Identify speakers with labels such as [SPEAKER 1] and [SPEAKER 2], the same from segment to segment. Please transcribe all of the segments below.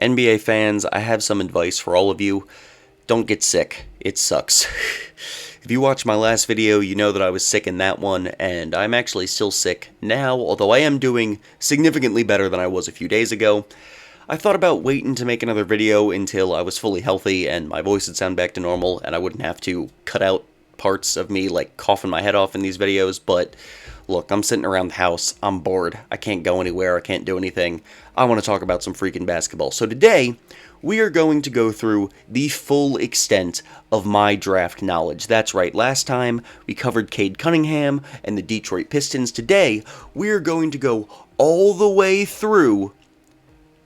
[SPEAKER 1] NBA fans, I have some advice for all of you. Don't get sick. It sucks. If you watched my last video, you know that I was sick in that one, and I'm actually still sick now, although I am doing significantly better than I was a few days ago. I thought about waiting to make another video until I was fully healthy and my voice would sound back to normal and I wouldn't have to cut out parts of me like coughing my head off in these videos, but look, I'm sitting around the house, I'm bored, I can't go anywhere, I can't do anything, I want to talk about some freaking basketball. So today, we are going to go through the full extent of my draft knowledge. That's right, last time we covered Cade Cunningham and the Detroit Pistons. Today, we are going to go all the way through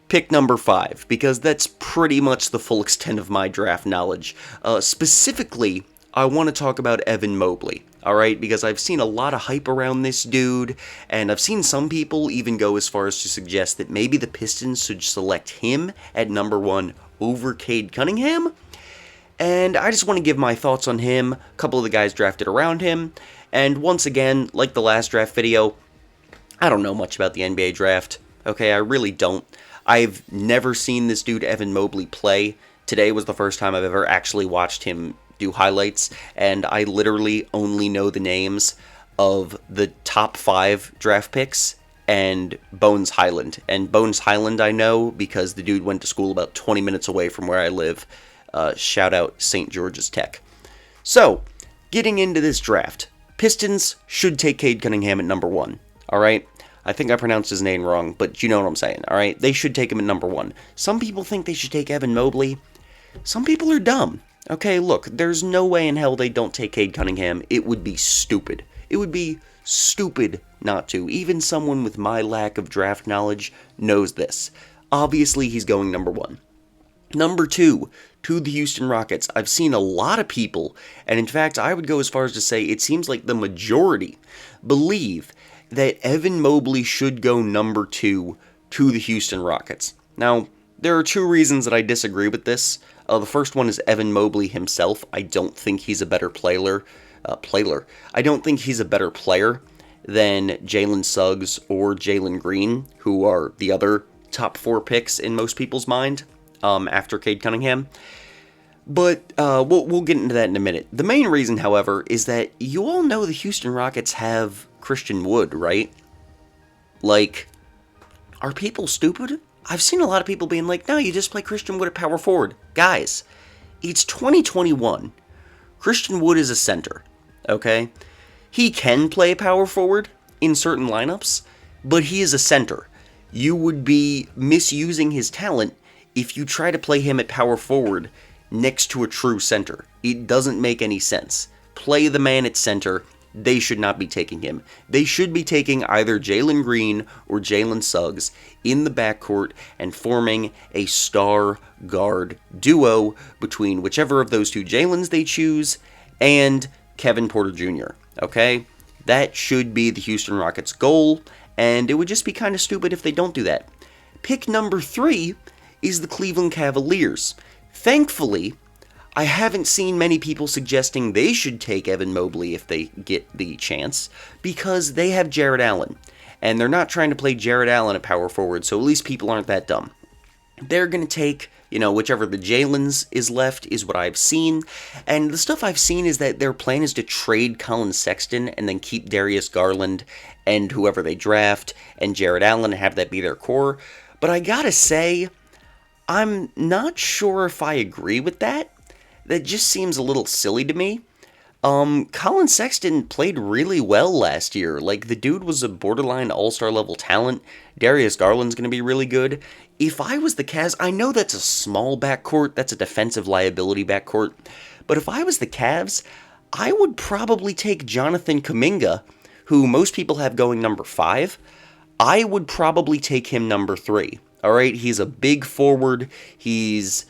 [SPEAKER 1] pick number 5, because that's pretty much the full extent of my draft knowledge. Specifically, I want to talk about Evan Mobley, alright? Because I've seen a lot of hype around this dude, and I've seen some people even go as far as to suggest that maybe the Pistons should select him at number 1 over Cade Cunningham. And I just want to give my thoughts on him, a couple of the guys drafted around him, and once again, like the last draft video, I don't know much about the NBA draft, okay? I really don't. I've never seen this dude Evan Mobley play. Today was the first time I've ever actually watched him do highlights, and I literally only know the names of the top 5 draft picks and Bones Highland. And Bones Highland I know because the dude went to school about 20 minutes away from where I live. Shout out St. George's Tech. So, getting into this draft, Pistons should take Cade Cunningham at number 1, alright? I think I pronounced his name wrong, but you know what I'm saying, alright? They should take him at number 1. Some people think they should take Evan Mobley. Some people are dumb. Okay, look, there's no way in hell they don't take Cade Cunningham. It would be stupid. It would be stupid not to. Even someone with my lack of draft knowledge knows this. Obviously, he's going number 1. Number 2, to the Houston Rockets. I've seen a lot of people, and in fact, I would go as far as to say it seems like the majority believe that Evan Mobley should go number 2 to the Houston Rockets. Now, there are 2 reasons that I disagree with this. The first one is Evan Mobley himself. I don't think he's a better player. I don't think he's a better player than Jalen Suggs or Jalen Green, who are the other top 4 picks in most people's mind after Cade Cunningham. But we'll get into that in a minute. The main reason, however, is that you all know the Houston Rockets have Christian Wood, right? Like, are people stupid? I've seen a lot of people being like, no, you just play Christian Wood at power forward. Guys, it's 2021. Christian Wood is a center, okay? He can play power forward in certain lineups, but he is a center. You would be misusing his talent if you try to play him at power forward next to a true center. It doesn't make any sense. Play the man at center. They should not be taking him. They should be taking either Jalen Green or Jalen Suggs in the backcourt and forming a star guard duo between whichever of those 2 Jalens they choose and Kevin Porter Jr., okay? That should be the Houston Rockets' goal, and it would just be kind of stupid if they don't do that. Pick number 3 is the Cleveland Cavaliers. Thankfully, I haven't seen many people suggesting they should take Evan Mobley if they get the chance, because they have Jarrett Allen, and they're not trying to play Jarrett Allen at power forward, so at least people aren't that dumb. They're going to take, whichever the Jalen's is left is what I've seen, and the stuff I've seen is that their plan is to trade Colin Sexton and then keep Darius Garland and whoever they draft and Jarrett Allen and have that be their core, but I gotta say, I'm not sure if I agree with that. That just seems a little silly to me. Colin Sexton played really well last year. Like, the dude was a borderline all-star level talent. Darius Garland's going to be really good. If I was the Cavs, I know that's a small backcourt, that's a defensive liability backcourt, but if I was the Cavs, I would probably take Jonathan Kuminga, who most people have going number 5. I would probably take him number 3. Alright, he's a big forward, he's,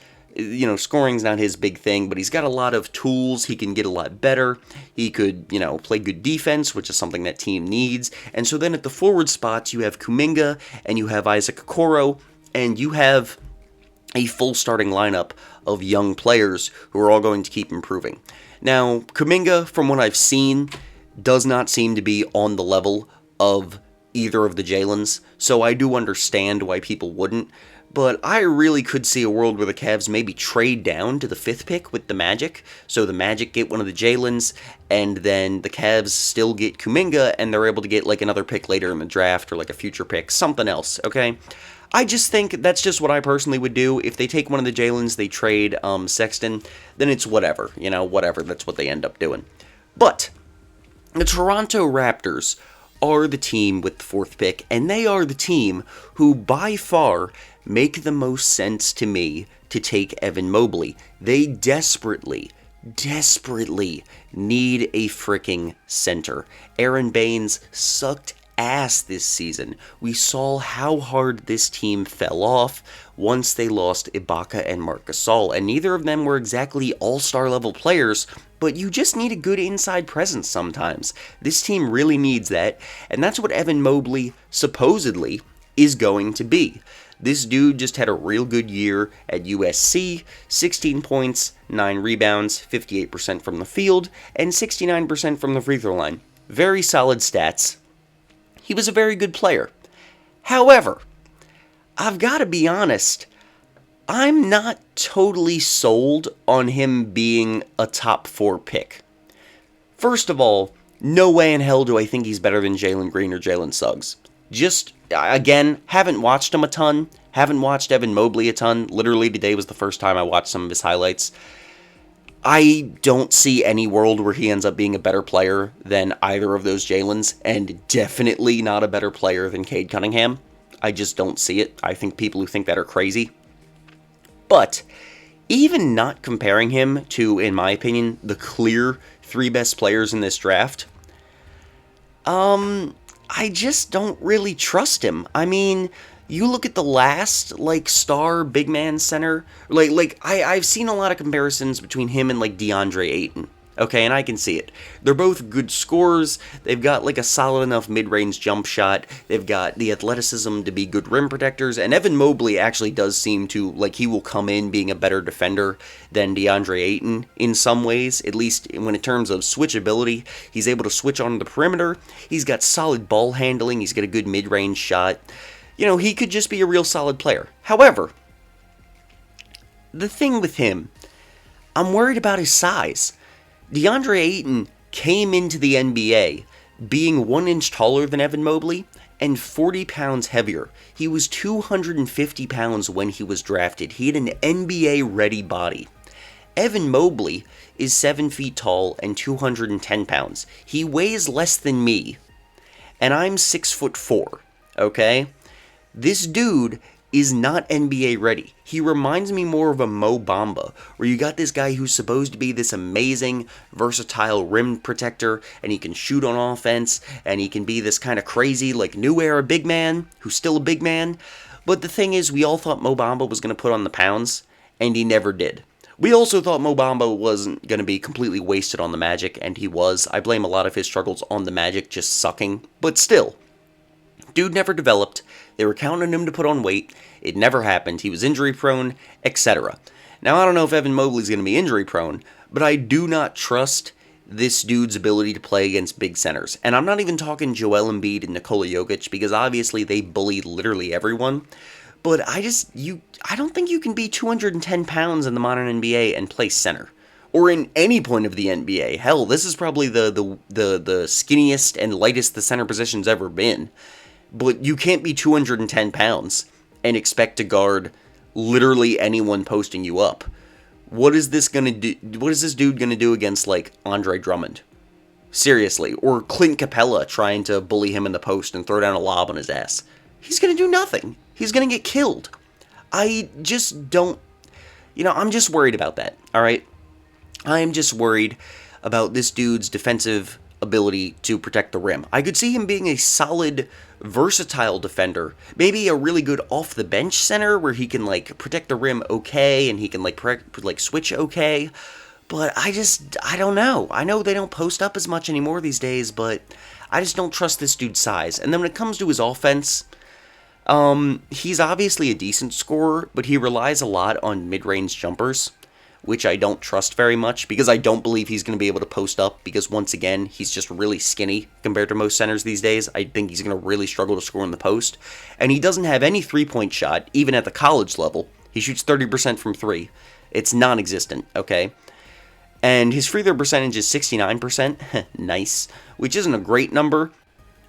[SPEAKER 1] scoring's not his big thing, but he's got a lot of tools, he can get a lot better, he could, play good defense, which is something that team needs, and so then at the forward spots, you have Kuminga, and you have Isaac Okoro, and you have a full starting lineup of young players who are all going to keep improving. Now, Kuminga, from what I've seen, does not seem to be on the level of either of the Jalens, so I do understand why people wouldn't, But I really could see a world where the Cavs maybe trade down to the 5th pick with the Magic, so the Magic get one of the Jalen's, and then the Cavs still get Kuminga, and they're able to get like another pick later in the draft, or like a future pick, something else, okay? I just think that's just what I personally would do. If they take one of the Jalen's, they trade Sexton, then it's whatever, whatever, that's what they end up doing. But the Toronto Raptors are the team with the 4th pick, and they are the team who by far make the most sense to me to take Evan Mobley. They desperately need a freaking center. Aaron Baines sucked ass this season. We saw how hard this team fell off once they lost Ibaka and Marc Gasol, and neither of them were exactly all-star level players, but you just need a good inside presence sometimes. This team really needs that, and that's what Evan Mobley supposedly is going to be. This dude just had a real good year at USC, 16 points, 9 rebounds, 58% from the field, and 69% from the free throw line. Very solid stats. He was a very good player. However, I've got to be honest, I'm not totally sold on him being a top 4 pick. First of all, no way in hell do I think he's better than Jalen Green or Jalen Suggs. Just, again, haven't watched him a ton, haven't watched Evan Mobley a ton. Literally today was the first time I watched some of his highlights. I don't see any world where he ends up being a better player than either of those Jalen's, and definitely not a better player than Cade Cunningham. I just don't see it. I think people who think that are crazy. But even not comparing him to, in my opinion, the clear 3 best players in this draft, I just don't really trust him. I mean, you look at the last, star big man center, I've seen a lot of comparisons between him and, DeAndre Ayton, okay, and I can see it. They're both good scorers, they've got, a solid enough mid-range jump shot, they've got the athleticism to be good rim protectors, and Evan Mobley actually does seem to, he will come in being a better defender than DeAndre Ayton in some ways, at least when in terms of switchability. He's able to switch on the perimeter, he's got solid ball handling, he's got a good mid-range shot. He could just be a real solid player. However, the thing with him, I'm worried about his size. DeAndre Ayton came into the NBA being 1 inch taller than Evan Mobley and 40 pounds heavier. He was 250 pounds when he was drafted. He had an NBA-ready body. Evan Mobley is 7 feet tall and 210 pounds. He weighs less than me, and I'm 6'4", okay? This dude is not NBA ready. He reminds me more of a Mo Bamba, where you got this guy who's supposed to be this amazing, versatile rim protector, and he can shoot on offense, and he can be this kind of crazy, new era big man, who's still a big man. But the thing is, we all thought Mo Bamba was going to put on the pounds, and he never did. We also thought Mo Bamba wasn't going to be completely wasted on the Magic, and he was. I blame a lot of his struggles on the Magic just sucking, but still. Dude never developed. They were counting on him to put on weight. It never happened. He was injury prone, etc. Now, I don't know if Evan Mobley's going to be injury prone, but I do not trust this dude's ability to play against big centers. And I'm not even talking Joel Embiid and Nikola Jokic, because obviously they bully literally everyone. But I don't think you can be 210 pounds in the modern NBA and play center. Or in any point of the NBA. Hell, this is probably the skinniest and lightest the center position's ever been. But you can't be 210 pounds and expect to guard literally anyone posting you up. What is this gonna do? What is this dude gonna do against, Andre Drummond? Seriously. Or Clint Capella trying to bully him in the post and throw down a lob on his ass. He's gonna do nothing. He's gonna get killed. I just don't... I'm just worried about that, alright? I am just worried about this dude's defensive ability to protect the rim. I could see him being a solid, versatile defender. Maybe a really good off-the-bench center where he can, protect the rim okay and he can, switch okay. But I don't know. I know they don't post up as much anymore these days, but I just don't trust this dude's size. And then when it comes to his offense, he's obviously a decent scorer, but he relies a lot on mid-range jumpers, which I don't trust very much because I don't believe he's going to be able to post up because, once again, he's just really skinny compared to most centers these days. I think he's going to really struggle to score in the post. And he doesn't have any three-point shot, even at the college level. He shoots 30% from three. It's non-existent, okay? And his free throw percentage is 69%. Nice. Which isn't a great number.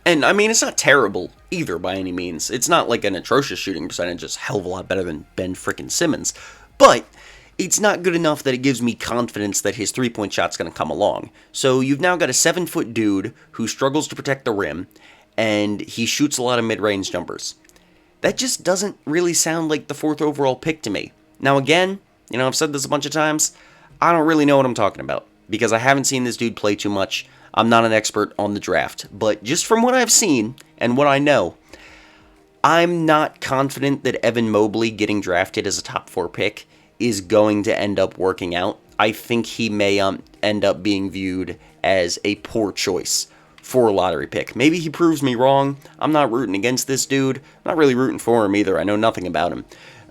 [SPEAKER 1] And, I mean, it's not terrible either by any means. It's not like an atrocious shooting percentage. It's a hell of a lot better than Ben frickin' Simmons. But it's not good enough that it gives me confidence that his three-point shot's going to come along. So you've now got a 7-foot dude who struggles to protect the rim, and he shoots a lot of mid-range jumpers. That just doesn't really sound like the 4th overall pick to me. Now, again, I've said this a bunch of times. I don't really know what I'm talking about because I haven't seen this dude play too much. I'm not an expert on the draft, but just from what I've seen and what I know, I'm not confident that Evan Mobley getting drafted as a top 4 pick is going to end up working out. I think he may end up being viewed as a poor choice for a lottery pick. Maybe he proves me wrong. I'm not rooting against this dude. I'm not really rooting for him either. I know nothing about him.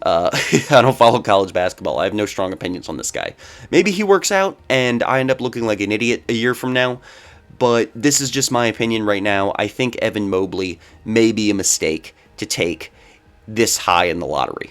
[SPEAKER 1] I don't follow college basketball. I have no strong opinions on this guy. Maybe he works out and I end up looking like an idiot a year from now. But this is just my opinion right now. I think Evan Mobley may be a mistake to take this high in the lottery.